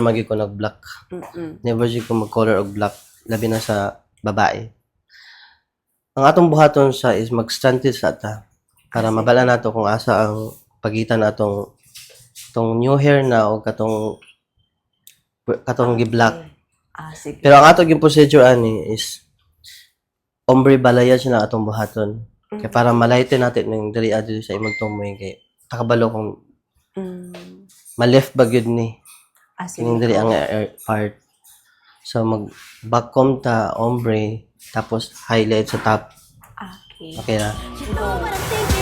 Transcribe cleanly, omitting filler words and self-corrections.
magi ko nag-black. Never jud ko mag-color og black labi na sa babae. Ang atong buhaton sa is mag-stunted sa ta para mabala nato kung asa ang pagitan natong tong new hair na o katong gi-black. Sige. Pero ang ato gyud procedure ani is ombre balaya siya na atong buhaton. Kaya para malighten natin ng diri adto sa imong tumoy kay takabalo kung ma-left ba gyud ni. Sige. Kining diri ang part. So mag backcomb ta ombre tapos highlight sa top. Okay. Okay na. You know what I'm thinking?